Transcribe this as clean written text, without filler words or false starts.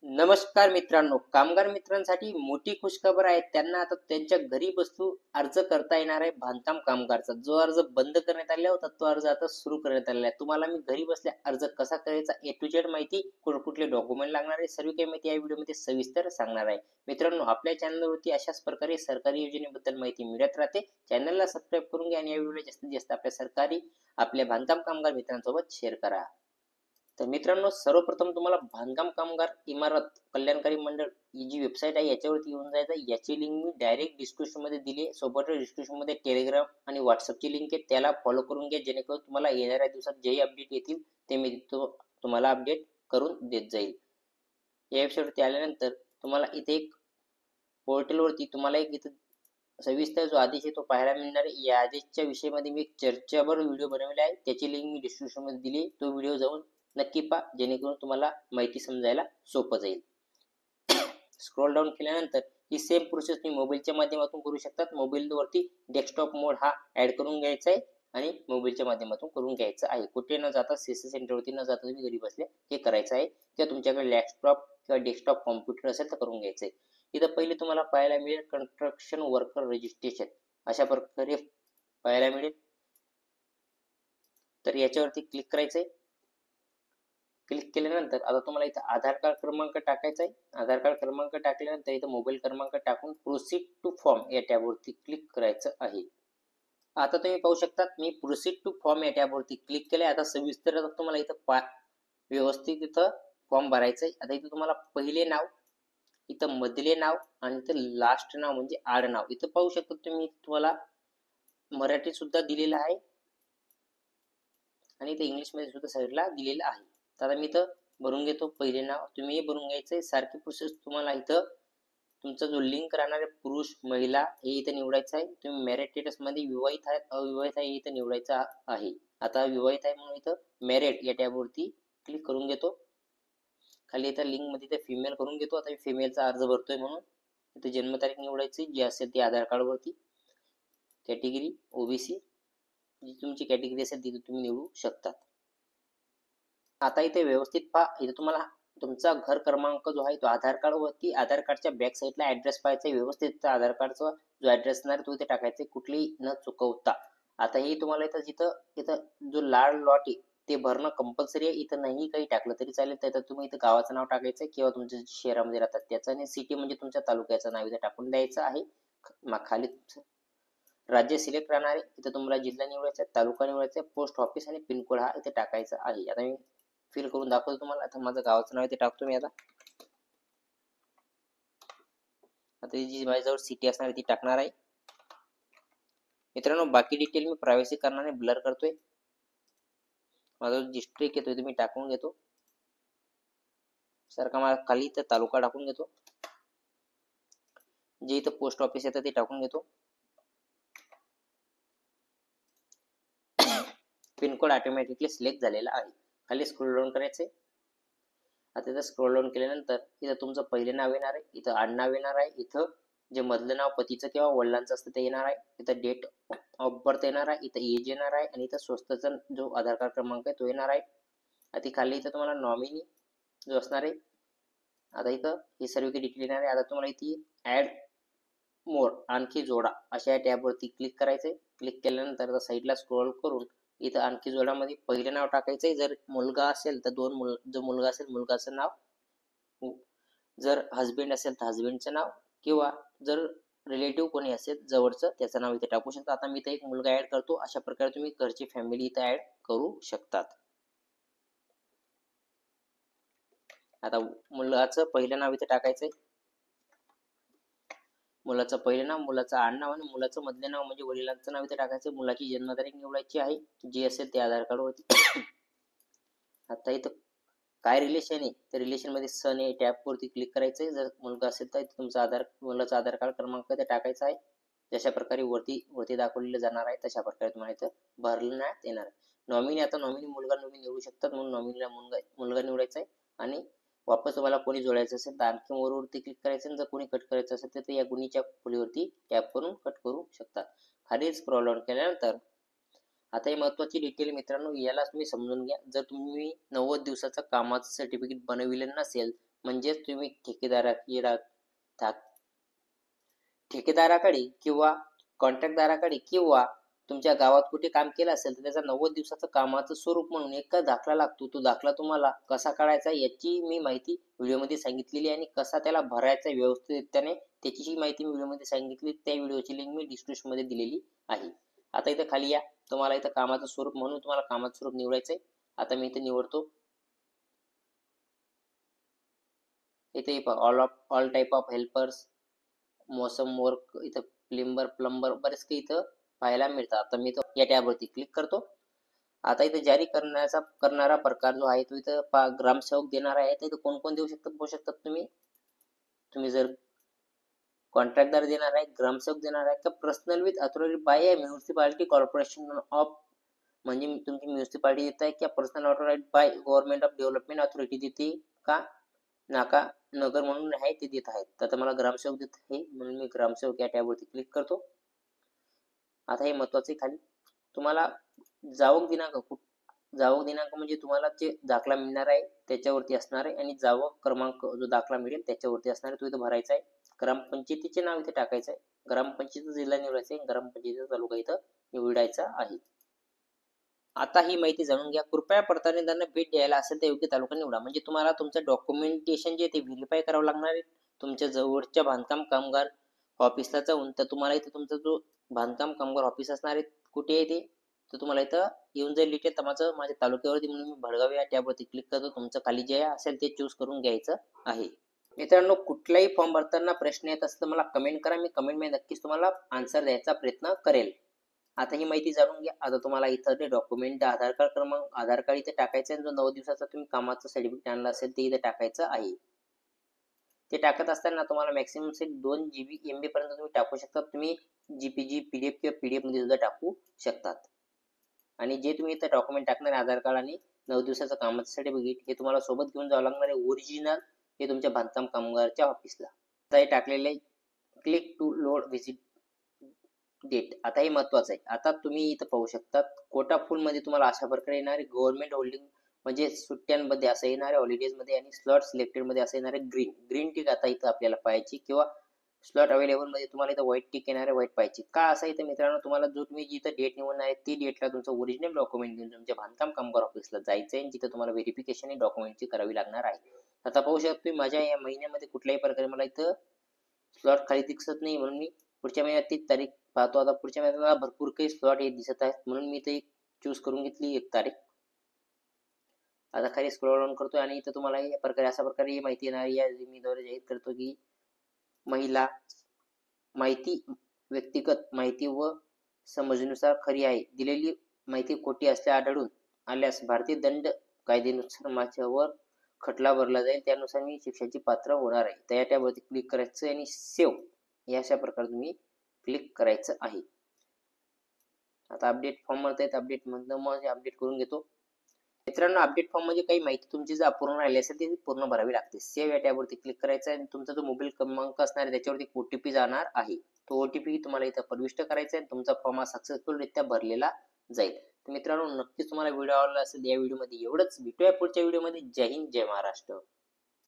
नमस्कार मित्रांनो, कामगार मित्रांसाठी मोठी खुशखबर आहे. त्यांना आता त्यांच्या घरी बसून अर्ज करता येणार आहे बांधकाम कामगारचा. जो अर्ज बंद करण्यात आला होता तो अर्ज आता सुरू करण्यात आलेला आहे. तुम्हाला मी घरी बसल्या अर्ज कसा करायचा ए टू झेड माहिती, कुठले डॉक्युमेंट लागणार आहे, सर्व काही माहिती या व्हिडिओमध्ये सविस्तर सांगणार आहे. मित्रांनो, आपल्या चॅनलवरती अशाच प्रकारे सरकारी योजनेबद्दल माहिती मिळत राहते. चॅनलला सबस्क्राईब करून घ्या आणि या व्हिडिओला जास्तीत जास्त आपल्या बांधकाम कामगार मित्रांसोबत शेअर करा. तर मित्रांनो, सर्वप्रथम तुम्हाला बांधकाम कामगार इमारत कल्याणकारी मंडळ ही जी वेबसाईट आहे याच्यावरती येऊन जायचं. याची लिंक मी डायरेक्ट डिस्क्रिप्शन मध्ये दिली आहे. सोबतच डिस्क्रिप्शन मध्ये टेलिग्राम आणि व्हॉट्सअपची लिंक आहे, त्याला फॉलो करून घ्या, जेणेकरून तुम्हाला येणाऱ्या दिवसात जे अपडेट येतील ते मी तुम्हाला अपडेट करून देत जाईल. या वेबसाईटवरती आल्यानंतर तुम्हाला इथे एक पोर्टलवरती तुम्हाला एक इथं सविस्तर जो आदेश आहे तो पाहायला मिळणार आहे. या आदेशच्या विषयामध्ये मी एक चर्चावर व्हिडिओ बनवला आहे, त्याची लिंक मी डिस्क्रिप्शन मध्ये दिली आहे. तो व्हिडिओ जाऊन नक्की पहा, जेणेकरून तुम्हाला माहिती समजायला सोपं जाईल. स्क्रोल डाऊन केल्यानंतर ही सेम प्रोसेस तुम्ही मोबाईलच्या माध्यमातून करू शकतात. मोबाईलवरती डेस्कटॉप मोड हा ऍड करून घ्यायचा आहे आणि मोबाईलच्या माध्यमातून करून घ्यायचं आहे. कुठे न जाता सीसी सेंटरवरती न जाता तुम्ही घरी बसल्या हे करायचं आहे, किंवा तुमच्याकडे लॅपटॉप किंवा डेस्कटॉप कॉम्प्युटर असेल तर करून घ्यायचं आहे. इथं पहिले तुम्हाला पाहायला मिळेल कंस्ट्रक्शन वर्कर रजिस्ट्रेशन, अशा प्रकारे पाहायला मिळेल. तर याच्यावरती क्लिक करायचंय. क्लिक केल्यानंतर आता तुम्हाला इथं आधार कार्ड क्रमांक टाकायचा आहे. आधार कार्ड क्रमांक टाकल्यानंतर इथं मोबाईल क्रमांक टाकून प्रोसीड टू फॉर्म या टॅबवरती क्लिक करायचं आहे. आता तुम्ही पाहू शकता मी प्रोसीड टू फॉर्म या टॅबवरती क्लिक केलंय. आता सविस्तर तुम्हाला इथं व्यवस्थित इथं फॉर्म भरायचा आहे. आता इथं तुम्हाला पहिले नाव, इथं मधले नाव आणि इथं लास्ट नाव म्हणजे आडनाव इथं पाहू शकता तुम्ही. तुम्हाला मराठी सुद्धा दिलेलं आहे आणि इथं इंग्लिश मध्ये सुद्धा साईडला दिलेलं आहे. तर आता मी इथं भरून घेतो पहिले नाव, तुम्ही भरून घ्यायचंय. सारखी प्रोसेस तुम्हाला इथं तुमचा जो लिंक राहणार आहे पुरुष महिला हे इथं निवडायचं आहे. तुम्ही मॅरिड स्टेटस मध्ये विवाहित आहे अविवाहित आहे इथं निवडायचं आहे. आता विवाहित आहे म्हणून इथं मॅरिड या टॅबवरती क्लिक करून घेतो. खाली इथं लिंक मध्ये इथं फिमेल करून घेतो. आता मी फिमेलचा अर्ज भरतोय म्हणून इथं जन्मतारीख निवडायची जी असेल ती आधार कार्ड वरती. कॅटेगरी ओबीसी, जी तुमची कॅटेगरी असेल ती तुम्ही निवडू शकता. आता इथे व्यवस्थित पहा, इथे तुम्हाला तुमचा घर क्रमांक जो आहे तो आधार कार्ड वरती आधार कार्डच्या बॅक साईडला ऍड्रेस पाहायचा आहे. व्यवस्थित आधार कार्डचा जो ऍड्रेस असणार तो इथे टाकायचा, कुठलीही न चुकवता. आता हे तुम्हाला इथं इथं जो लाल लॉट आहे ते भरणं कंपल्सरी आहे. इथं नाही काही टाकलं तरी चालेल. तर तुम्ही इथं गावाचं नाव टाकायचं किंवा तुमच्या शहरामध्ये राहतात त्याचं, आणि सिटी म्हणजे तुमच्या तालुक्याचं नाव इथे टाकून द्यायचं आहे. खाली राज्य सिलेक्ट राहणार आहे. इथं तुम्हाला जिल्हा निवडायचा आहे, तालुका निवडायचा आहे, पोस्ट ऑफिस आणि पिनकोड हा इथे टाकायचा आहे. आता मी फिल करून दाखवतो तुम्हाला. आता माझं गावाचं नाव इथे टाकतो मी. आता जी माझ्याजवळ सिटी असणार ती टाकणार आहे. मित्रांनो, बाकी डिटेल मी प्रायव्हसी करणार नाही, ब्लर करतोय. माझा डिस्ट्रिक्ट येतोय तुम्ही टाकून घेतो. सारखा मला खाली इथं तालुका टाकून घेतो. जे इथं पोस्ट ऑफिस येतं ते टाकून घेतो. पिनकोड ऑटोमॅटिकली सिलेक्ट झालेला आहे. खाली स्क्रोल डाऊन करायचे. आता इथं स्क्रोल डाऊन केल्यानंतर इथं तुमचं पहिले नाव येणार आहे, इथं आडनाव येणार आहे, इथं जे मधलं नाव पतीचं किंवा वडिलांचं असतं ते येणार आहे, इथं डेट ऑफ बर्थ येणार आहे, इथं एज येणार आहे, आणि इथं स्वस्ताचा जो आधार कार्ड क्रमांक आहे तो येणार आहे. आता खाली इथं तुम्हाला नॉमिनी जो असणार आहे, आता इथं हे सर्व काही डिटेल येणार आहे. आता तुम्हाला इथे ऍड मोर आणखी जोडा अशा टॅबवरती क्लिक करायचंय. क्लिक केल्यानंतर साईडला स्क्रोल करून इथं आणखी जोडामध्ये पहिले नाव टाकायचंय. जर मुलगा असेल तर जो मुलगा असेल मुलगाचं नाव, जर हस्बंड असेल तर हस्बंडचं नाव, किंवा जर रिलेटिव्ह कोणी असेल जवळचं त्याचं नाव इथे टाकू शकता. आता मी इथे एक मुलगा ऍड करतो. अशा प्रकारे तुम्ही घरची फॅमिली इथं ऍड करू शकतात. आता मुलाचं पहिलं नाव इथे टाकायचंय. मुलाचं पहिलं नाव, मुलाचं आडनाव आणि मुलाचं मधले नाव म्हणजे वडिलांचं नाव इथे टाकायचं. मुलाची जन्मतारीख निवडायची आहे, जी असेल ते आधार कार्ड वरती. आता इथं काय रिलेशन आहे तर रिलेशन मध्ये सन आहे टॅब वरती क्लिक करायचंय. जर मुलगा असेल तर तुमचा मुलाचा आधार कार्ड क्रमांक ते टाकायचा आहे. जशा प्रकारे वरती दाखवलेलं जाणार आहे तशा प्रकारे तुम्हाला इथं भरण्यात येणार आहे. नॉमिनी, आता नॉमिनी मुलगा निवडू शकतात म्हणून नॉमिनीला मुलगा निवडायचा आहे. आणि वापस तुम्हाला कोणी जोडायचं असेल तर आणखी वरती क्लिक करायचं, आणि जर कोणी कट करायचं असेल तर या गुणीच्या खोलीवरती टॅप करून कट करू शकतात. खाली स्क्रॉल डाऊन केल्यानंतर आता ही महत्वाची डिटेल मित्रांनो, याला तुम्ही समजून घ्या. जर तुम्ही 90 दिवसाचं कामाचं सर्टिफिकेट बनविलं नसेल म्हणजेच तुम्ही ठेकेदाराकडे किंवा कॉन्ट्रॅक्टदाराकडे किंवा तुमच्या गावात कुठे काम केलं असेल तर त्याचा 90 दिवसाचं कामाचं स्वरूप म्हणून एक दाखला लागतो. तो दाखला तुम्हाला कसा काढायचा याची मी माहिती व्हिडिओमध्ये सांगितलेली आहे आणि कसा त्याला भरायचा व्यवस्थितरित्याने त्याचीही माहिती मी व्हिडिओमध्ये सांगितली. त्या व्हिडिओची लिंक मी डिस्क्रिप्शनमध्ये दिलेली आहे. आता इथं खाली या. तुम्हाला इथं कामाचं स्वरूप म्हणून तुम्हाला कामाचं स्वरूप निवडायचंय. आता मी इथे निवडतो. इथे ऑल टाईप ऑफ हेल्पर्स, मोसम वर्क, इथं प्लंबर बरेच काही इथं पाहायला मिळतात. आता मी या टॅबवरती क्लिक करतो. आता इथं जारी करणारा प्रकार जो आहे तो इथं ग्रामसेवक देणार आहे. तर इथं कोण कोण देऊ शकतात पाहू शकतात तुम्ही जर कॉन्ट्रॅक्टदार देणार आहे, ग्रामसेवक देणार आहे का personal with authority bye a municipality corporation of, म्हणजे तुमची म्युनिसिपालिटी देत आहे किंवा personal authority by government of development authority देते का नाका नगर म्हणून आहे ते देत आहेत. तर मला ग्रामसेवक देत आहे म्हणून मी ग्रामसेवक या टॅबवरती क्लिक करतो. आता हे महत्वाचे खाली तुम्हाला जावक दिनांक म्हणजे तुम्हाला जे दाखला मिळणार आहे त्याच्यावरती असणार आहे आणि जावक क्रमांक जो दाखला मिळेल त्याच्यावरती असणार आहे तो इथं भरायचा आहे. ग्रामपंचायतीचे नाव इथे टाकायचं आहे. ग्रामपंचायतीचा जिल्हा निवडायचा आहे. ग्रामपंचायतीचा तालुका इथं निवडायचा आहे. आता ही माहिती जाणून घ्या. कृपया पडताळणीदारांना भेट द्यायला असेल तर योग्य तालुका निवडा. म्हणजे तुम्हाला तुमचं डॉक्युमेंटेशन जे ते व्हेरीफाय करावं लागणार आहे. तुमच्या जवळच्या बांधकाम कामगार ऑफिसला जाऊन तर तुम्हाला इथं तुमचा जो बांधकाम कामगार ऑफिस असणार आहे कुठे आहे ते तर तुम्हाला इथं येऊन जाईल डिटेल. माझ्या तालुक्यावरती म्हणून मी भडगाव या टॅबवरती क्लिक करतो. तुमचं खाली जे असेल ते चूज करून घ्यायचं आहे. मित्रांनो, कुठलाही फॉर्म भरताना प्रश्न येत असेल तर मला कमेंट करा. मी कमेंटमध्ये नक्कीच तुम्हाला आन्सर द्यायचा प्रयत्न करेल. आता ही माहिती जाणून घ्या. आता तुम्हाला इथं ते डॉक्युमेंट आधार कार्ड इथे टाकायचं आहे. जो 9 दिवसाचा तुम्ही कामाचं सर्टिफिकेट आणलं असेल ते इथे टाकायचं आहे. ते टाकत असताना तुम्हाला मॅक्सिमम 2 GB MB पर्यंत तुम्ही टाकू शकता. तुम्ही JPG PDF किंवा PDF मध्ये सुद्धा टाकू शकतात. आणि जे तुम्ही इथं डॉक्युमेंट टाकणार आधार कार्ड आणि 9 दिवसाचं कामाचं सर्टिफिकेट हे तुम्हाला सोबत घेऊन जावं लागणार आहे. ओरिजिनल हे तुमच्या बांधकाम कामगारच्या ऑफिसला. आता हे टाकलेलं आहे. Click to load visit date. आता हे महत्वाचं आहे. आता तुम्ही इथं पाहू शकता कोटा फुल मध्ये तुम्हाला अशा प्रकारे येणार आहे. गव्हर्नमेंट होल्डिंग म्हणजे सुट्ट्यांमध्ये असं येणार आहे, हॉलिडेज मध्ये आणि स्लॉट सिलेक्टेड मध्ये असं येणार आहे. ग्रीन टिक आता इथं आपल्याला पाहायची किंवा स्लॉट अवेलेबल मध्ये तुम्हाला इथं व्हाईट टिक येणार आहे, व्हाईट पाहिजे का असं इथं मित्रांनो तुम्हाला जो तुम्ही जिथं डेट निवडणार आहे ती डेटला तुमचं ओरिजिनल डॉक्युमेंट घेऊन तुमच्या बांधकाम कामगार ऑफिसला जायचं आहे. जिथं तुम्हाला व्हेरिफिकेशन आणि डॉक्युमेंटची करावी लागणार आहे. आता पाहू शकता तुम्ही माझ्या या महिन्यामध्ये कुठल्याही प्रकारे मला इथं स्लॉट खाली दिसत नाही म्हणून मी पुढच्या महिन्यात ती तारीख पाहतो. आता पुढच्या महिन्यात मला भरपूर काही स्लॉट हे दिसत आहेत म्हणून मी इथे चूज करून घेतली एक तारीख. आता खाली स्क्रोल डाऊन करतोय आणि इथं तुम्हाला या प्रकारे अशा प्रकारे माहिती येणार. या मी द्वारे जाहीर करतो की महिला माहिती व्यक्तिगत माहिती व समजुनुसार खरी आहे. दिलेली माहिती खोटी आढळून आल्यास भारतीय दंड कायद्यानुसार माझ्यावर खटला भरला जाईल. त्यानुसार मी शिक्षेची पात्र होणार आहे. त्या टॅबवरती क्लिक करायचं आणि सेव्ह या अशा प्रकारे तुम्ही क्लिक करायचं आहे. आता अपडेट फॉर्म मध्ये अपडेट मधनं मग अपडेट करून घेतो. मित्रांनो, अपडेट फॉर्म म्हणजे काही माहिती तुमची जर अपूर्ण राहिली असेल ती पूर्ण भरावी लागते. सेव्ह या टॅबवरती क्लिक करायचं आहे आणि तुमचा जो मोबाईल क्रमांक असणार आहे त्याच्यावरती OTP जाणार आहे. तो OTP तुम्हाला इथं प्रविष्ट करायचा आहे. तुमचा फॉर्म हा सक्सेसफुलरित्या भरलेला जाईल. तर मित्रांनो, नक्कीच तुम्हाला व्हिडिओ आवडला असेल. या व्हिडिओमध्ये एवढंच. भेटूया पुढच्या व्हिडिओमध्ये. जय हिंद, जय महाराष्ट्र.